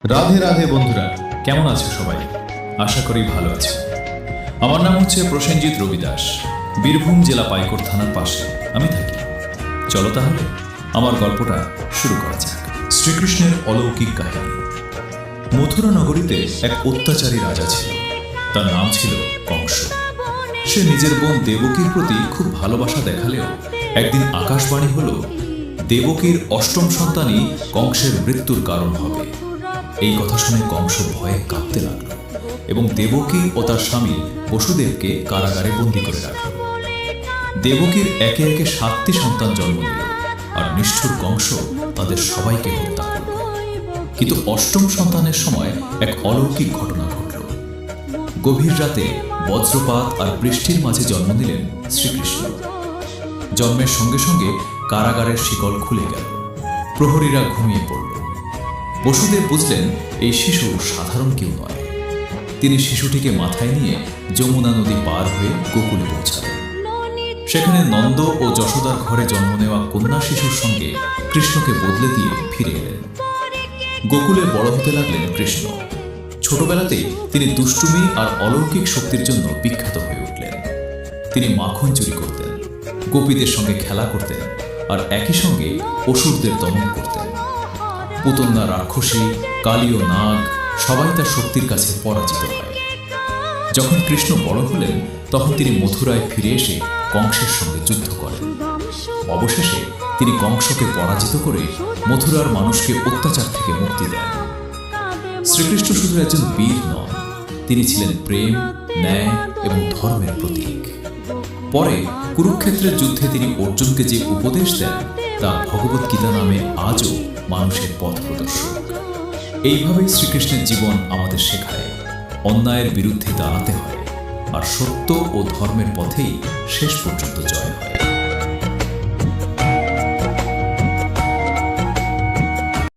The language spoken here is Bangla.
রাধে রাধে বন্ধুরা, কেমন আছো সবাই? আশা করি ভালো আছো। আমার নাম হচ্ছে প্রসেনজিৎ রবিদাস। বীরভূম জেলা পাইকড় থানার পাশে আমি থাকি। চলো তাহলে আমার গল্পটা শুরু করা যাক। শ্রীকৃষ্ণের অলৌকিক কাহিনী। মথুরা নগরীতে এক অত্যাচারী রাজা ছিল। তার নাম ছিল কংস। সে নিজের বোন দেবকীর প্রতি খুব ভালোবাসা দেখালেও একদিন আকাশবাণী হলো দেবকীর অষ্টম সন্তানই কংসের মৃত্যুর কারণ হবে। এই কথা শুনে কংস ভয়ে কাঁপতে লাগল এবং দেবকী ও তার স্বামী বসুদেবকে কারাগারে বন্দী করে রাখল। দেবকীর একে একে 7টি সন্তান জন্ম নিল আর নিষ্ঠুর কংস তাদের সবাইকে হত্যা করল। কিন্তু অষ্টম সন্তানের সময় এক অলৌকিক ঘটনা ঘটল। গভীর রাতে বজ্রপাত আর বৃষ্টির মাঝে জন্ম নিলেন শ্রীকৃষ্ণ। জন্মের সঙ্গে সঙ্গে কারাগারের শিকল খুলে গেল। প্রহরীরা ঘুমিয়ে পড়ল। বসুদেব বুঝলেন এই শিশু সাধারণ কেউ নয়। তিনি শিশুটিকে মাথায় নিয়ে যমুনা নদী পার হয়ে গোকুলে পৌঁছালেন। সেখানে নন্দ ও যশোদার ঘরে জন্ম নেওয়া কন্যা শিশুর সঙ্গে কৃষ্ণকে বদলে দিয়ে ফিরে এলেন। গোকুলে বড় হতে লাগলেন কৃষ্ণ। ছোটবেলাতেই তিনি দুষ্টুমি আর অলৌকিক শক্তির জন্য বিখ্যাত হয়ে উঠলেন। তিনি মাখন চুরি করতেন, গোপীদের সঙ্গে খেলা করতেন আর একই সঙ্গে অসুরদের দমন করতেন। পুতনা, রাক্ষসী, কালী ও নাগ সবাই তার শক্তির কাছে পরাজিত হয়। যখন কৃষ্ণ বড় হলেন তখন তিনি মথুরায় ফিরে এসে কংসের সঙ্গে যুদ্ধ করেন। অবশেষে তিনি কংসকে পরাজিত করে মথুরার মানুষকে অত্যাচার থেকে মুক্তি দেন। শ্রীকৃষ্ণ শুধু একজন বীর নন, তিনি ছিলেন প্রেম, ন্যায় এবং ধর্মের প্রতীক। পরে কুরুক্ষেত্রের যুদ্ধে তিনি অর্জুনকে যে উপদেশ দেন তা ভগবদ্গীতা নামে আজও মানুষের পথ প্রদর্শক। এইভাবেই শ্রীকৃষ্ণের জীবন আমাদের শেখায় অন্যায়ের বিরুদ্ধে দাঁড়াতে হয় আর সত্য ও ধর্মের পথেই শেষ পর্যন্ত জয় হয়।